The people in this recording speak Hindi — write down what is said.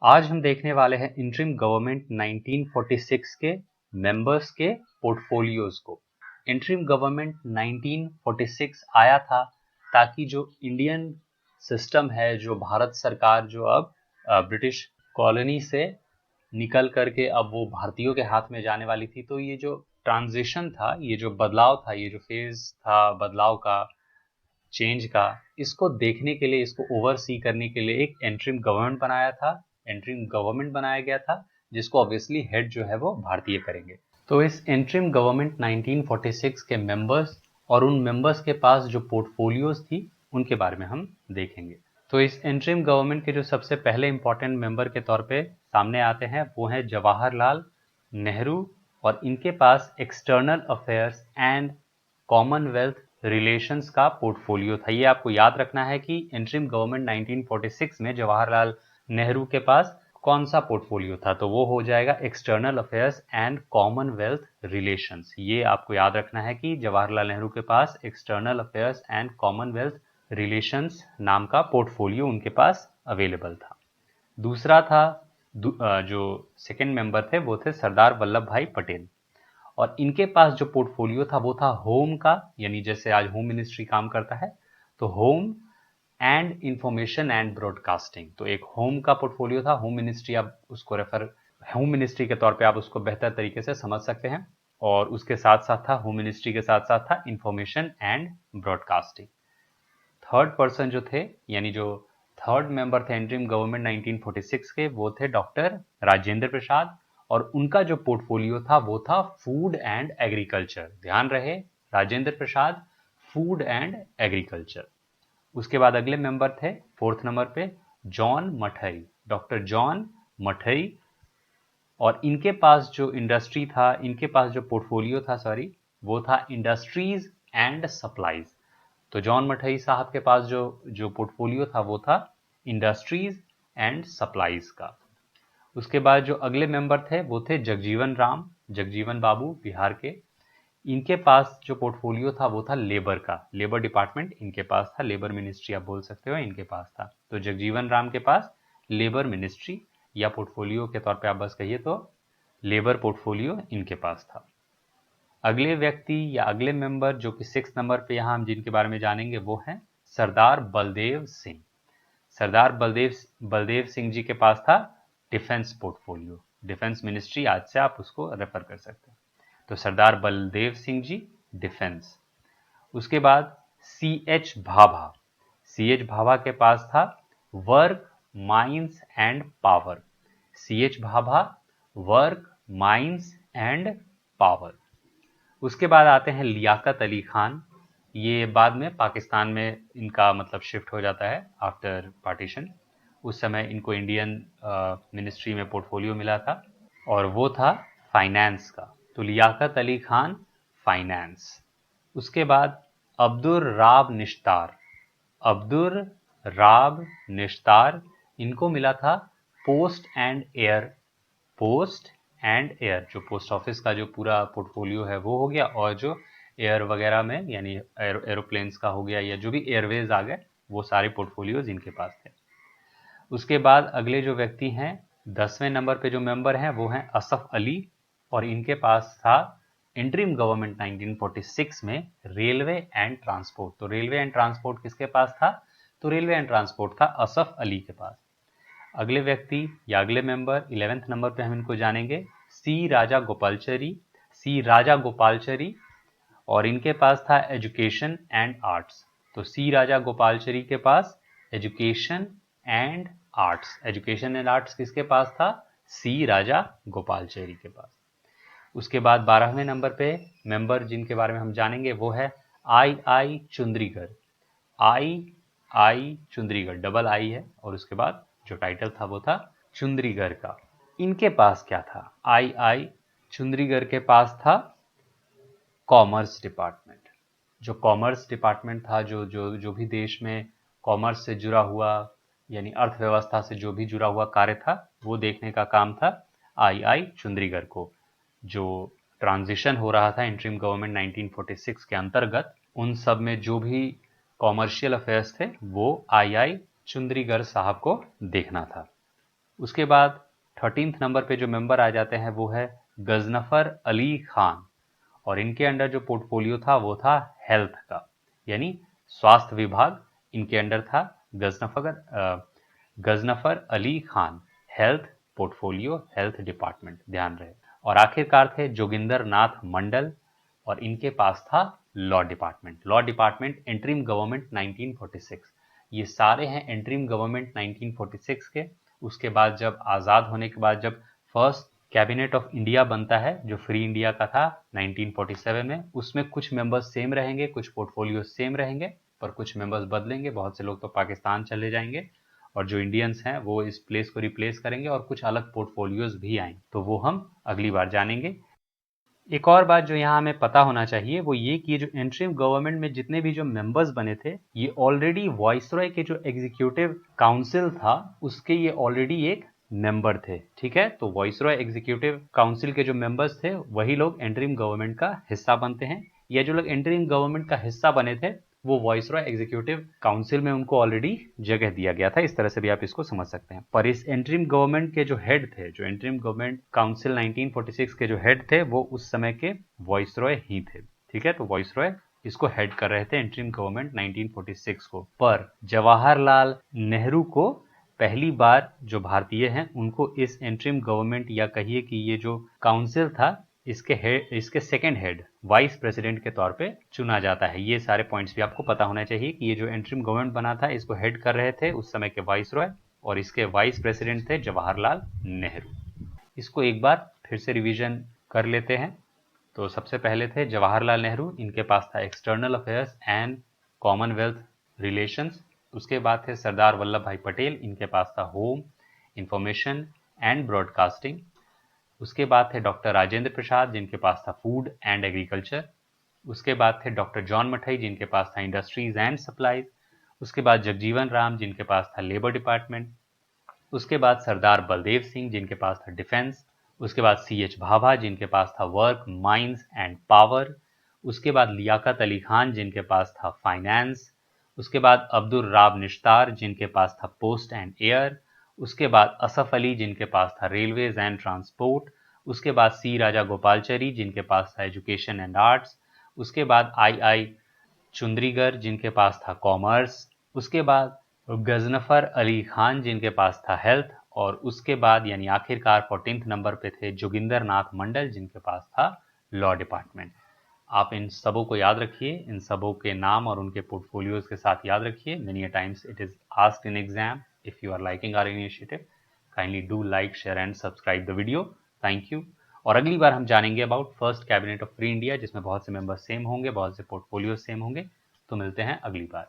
आज हम देखने वाले हैं इंटरिम गवर्नमेंट 1946 के मेंबर्स के पोर्टफोलियोज को। इंटरिम गवर्नमेंट 1946 आया था ताकि जो इंडियन सिस्टम है, जो भारत सरकार जो अब ब्रिटिश कॉलोनी से निकल करके अब वो भारतीयों के हाथ में जाने वाली थी, तो ये जो ट्रांजिशन था, ये जो बदलाव था, ये जो फेज था बदलाव का, चेंज का, इसको देखने के लिए, इसको ओवरसी करने के लिए एक एंटरिम गवर्नमेंट बनाया गया था, जिसको ऑब्वियसली हेड जो है वो भारतीय करेंगे। तो इस एंटरिम गवर्नमेंट 1946 के मेंबर्स और उन मेंबर्स के पास जो पोर्टफोलियोज थी उनके बारे में हम देखेंगे। तो इस एंटरिम गवर्नमेंट के जो सबसे पहले इंपॉर्टेंट मेंबर के तौर पे सामने आते हैं वो है जवाहरलाल नेहरू, और इनके पास external affairs and commonwealth relations का पोर्टफोलियो था। ये आपको याद रखना है कि इंटरिम गवर्नमेंट 1946 में जवाहरलाल नेहरू के पास कौन सा पोर्टफोलियो था, तो वो हो जाएगा external affairs and commonwealth relations. ये आपको याद रखना है कि जवाहरलाल नेहरू के पास external affairs and commonwealth relations नाम का पोर्टफोलियो उनके पास अवेलेबल था। दूसरा था, जो सेकेंड मेंबर थे वो थे सरदार वल्लभ भाई पटेल, और इनके पास जो पोर्टफोलियो था वो था होम का, यानी जैसे आज होम मिनिस्ट्री काम करता है, तो home and information and broadcasting. तो एक होम का पोर्टफोलियो था, होम मिनिस्ट्री, आप उसको होम मिनिस्ट्री के तौर पे आप उसको बेहतर तरीके से समझ सकते हैं, और उसके साथ साथ था, होम मिनिस्ट्री के साथ साथ था information and broadcasting. Third person जो थे, यानी जो थर्ड मेंबर थे इंटरिम गवर्नमेंट 1946 के, वो थे डॉक्टर राजेंद्र प्रसाद, और उनका जो पोर्टफोलियो था वो था फूड एंड एग्रीकल्चर। ध्यान रहे, Rajendra Prasad, food and agriculture. उसके बाद अगले मेंबर थे फोर्थ नंबर पे जॉन मठई, डॉक्टर जॉन मठई, और इनके पास जो इंडस्ट्री था, इनके पास जो पोर्टफोलियो था, सॉरी, वो था इंडस्ट्रीज एंड सप्लाईज। तो जॉन मठई साहब के पास जो जो पोर्टफोलियो था वो था इंडस्ट्रीज एंड सप्लाईज का। उसके बाद जो अगले मेंबर थे वो थे जगजीवन राम, जगजीवन बाबू, बिहार के। इनके पास जो पोर्टफोलियो था वो था लेबर का, लेबर डिपार्टमेंट इनके पास था, लेबर मिनिस्ट्री आप बोल सकते हो, इनके पास था। तो जगजीवन राम के पास लेबर मिनिस्ट्री, या पोर्टफोलियो के तौर पे आप बस कहिए तो लेबर पोर्टफोलियो इनके पास था। अगले व्यक्ति या अगले मेंबर जो कि 6 नंबर पे यहाँ हम जिनके बारे में जानेंगे वो हैं सरदार बलदेव सिंह। सरदार बलदेव सिंह जी के पास था डिफेंस पोर्टफोलियो, डिफेंस मिनिस्ट्री आज से आप उसको रेफर कर सकते हैं। तो सरदार बलदेव सिंह जी डिफेंस। उसके बाद CH भाभा, CH भाभा के पास था work, mines and power. CH Bhabha, work, mines and power. उसके बाद आते हैं लियाकत अली खान। ये बाद में पाकिस्तान में इनका मतलब शिफ्ट हो जाता है आफ्टर पार्टीशन। उस समय इनको इंडियन मिनिस्ट्री में पोर्टफोलियो मिला था, और वो था फाइनेंस का। तो लियाकत अली खान फाइनेंस। उसके बाद अब्दुर राब निश्तार, अब्दुर राब निश्तार, इनको मिला था post and air, post and air, जो पोस्ट ऑफिस का जो पूरा पोर्टफोलियो है वो हो गया, और जो एयर वगैरह में यानी एरोप्लेन्स का हो गया, या जो भी एयरवेज आ गए, वो सारे पोर्टफोलियोज इनके पास थे। उसके बाद अगले जो व्यक्ति हैं 10वें नंबर पे जो मेंबर हैं वो हैं असफ अली, और इनके पास था इंटरिम गवर्नमेंट 1946 में रेलवे एंड ट्रांसपोर्ट। तो रेलवे एंड ट्रांसपोर्ट किसके पास था, तो रेलवे एंड ट्रांसपोर्ट था असफ अली के पास। अगले व्यक्ति या अगले मेंबर 11वें नंबर पे हम इनको जानेंगे सी राजा गोपालचरी, सी राजा गोपालचरी, और इनके पास था एजुकेशन एंड आर्ट्स। तो सी राजा गोपालचरी के पास education and arts, education and arts किसके पास था, सी राजा गोपालचरी के पास। उसके बाद 12वें नंबर पे मेंबर जिनके बारे में हम जानेंगे वो है आई चुंद्रीगढ़, आई चुंद्रीगढ़, डबल आई है, और उसके बाद जो टाइटल था वो था चुंद्रीगढ़ का। इनके पास क्या था, आई चुंद्रीगढ़ के पास था कॉमर्स डिपार्टमेंट। जो कॉमर्स डिपार्टमेंट था, जो भी देश में कॉमर्स से जुड़ा हुआ, यानी अर्थव्यवस्था से जो भी जुड़ा हुआ कार्य था, वो देखने का काम था आई चुंद्रीगढ़ को। जो ट्रांजिशन हो रहा था इंटरिम गवर्नमेंट 1946 के अंतर्गत, उन सब में जो भी कॉमर्शियल अफेयर्स थे वो आई चुंद्रीगढ़ साहब को देखना था। उसके बाद 13th नंबर पे जो मेंबर आ जाते हैं वो है गजनफर अली खान, और इनके अंडर जो पोर्टफोलियो था वो था हेल्थ का, यानी स्वास्थ्य विभाग इनके अंडर था। Ghazanfar Ali Khan, health portfolio, health department, ध्यान रहे। और आखिरकार थे जोगिंदर नाथ मंडल, और इनके पास था law department. Law department interim government 1946, ये सारे हैं इंटरिम गवर्नमेंट 1946 के। उसके बाद जब आज़ाद होने के बाद जब फर्स्ट कैबिनेट ऑफ इंडिया बनता है जो फ्री इंडिया का था 1947 में, उसमें कुछ मेंबर्स सेम रहेंगे, कुछ पोर्टफोलियो सेम रहेंगे, पर कुछ मेंबर्स बदलेंगे। बहुत से लोग तो पाकिस्तान चले जाएंगे और जो इंडियंस हैं वो इस प्लेस को रिप्लेस करेंगे, और कुछ अलग पोर्टफोलियोज भी आएंगे, तो वो हम अगली बार जानेंगे। एक और बात जो यहाँ हमें पता होना चाहिए वो ये कि जो इंटरिम गवर्नमेंट में जितने भी जो मेंबर्स बने थे, ये ऑलरेडी वाइसरॉय के जो एग्जीक्यूटिव काउंसिल था उसके ये ऑलरेडी एक मेंबर थे। ठीक है, तो वाइसरॉय एग्जीक्यूटिव काउंसिल के जो मेंबर्स थे वही लोग इंटरिम गवर्नमेंट का हिस्सा बनते हैं। ये जो लोग इंटरिम गवर्नमेंट का हिस्सा बने थे वो वाइसरॉय एग्जीक्यूटिव काउंसिल में उनको ऑलरेडी जगह दिया गया था। इस तरह से भी आप इसको समझ सकते हैं। पर इस इंटरिम गवर्नमेंट के जो हेड थे, जो इंटरिम गवर्नमेंट काउंसिल 1946 के जो हेड थे वो उस समय के वाइसरॉय ही थे। ठीक है, तो वाइसरॉय इसको हेड कर रहे थे इंटरिम गवर्नमेंट 1946 को। पर जवाहरलाल नेहरू को पहली बार जो भारतीय हैं उनको इस इंटरिम गवर्नमेंट या कहिए कि ये जो काउंसिल था इसके सेकंड हेड वाइस प्रेसिडेंट के तौर पे चुना जाता है। ये सारे पॉइंट्स भी आपको पता होना चाहिए कि ये जो इंटरिम गवर्नमेंट बना था इसको हेड कर रहे थे उस समय के वाइसरॉय, और इसके वाइस प्रेसिडेंट थे जवाहरलाल नेहरू। इसको एक बार फिर से रिवीजन कर लेते हैं। तो सबसे पहले थे जवाहरलाल नेहरू, इनके पास था external affairs and commonwealth relations. उसके बाद थे सरदार वल्लभ भाई पटेल, इनके पास था होम, इंफॉर्मेशन एंड ब्रॉडकास्टिंग। उसके बाद थे डॉक्टर राजेंद्र प्रसाद, जिनके पास था फूड एंड एग्रीकल्चर। उसके बाद थे डॉक्टर जॉन मठई, जिनके पास था इंडस्ट्रीज एंड सप्लाईज। उसके बाद जगजीवन राम, जिनके पास था लेबर डिपार्टमेंट। उसके बाद सरदार बलदेव सिंह, जिनके पास था डिफेंस। उसके बाद CH भाभा, जिनके पास था वर्क, माइंस एंड पावर। उसके बाद लियाकत अली खान, जिनके पास था फाइनेंस। उसके बाद अब्दुल राब निश्तार, जिनके पास था पोस्ट एंड एयर। उसके बाद असफ अली, जिनके पास था रेलवेज एंड ट्रांसपोर्ट। उसके बाद C राजा गोपालचरी, जिनके पास था एजुकेशन एंड आर्ट्स। उसके बाद II चुंद्रीगर, जिनके पास था कॉमर्स। उसके बाद गजनफर अली खान, जिनके पास था हेल्थ। और उसके बाद यानी आखिरकार 14th नंबर पे थे जोगिंदर नाथ मंडल, जिनके पास था लॉ डिपार्टमेंट। आप इन सबों को याद रखिए, इन सबों के नाम और उनके पोर्टफोलियोज के साथ याद रखिए। Many times it is asked in exam. If you are liking our initiative, kindly do like, share and subscribe the video. Thank you. और अगली बार हम जानेंगे about first cabinet of free India, जिसमें बहुत से मेंबर्स सेम होंगे, बहुत से पोर्टफोलियो सेम होंगे। तो मिलते हैं अगली बार।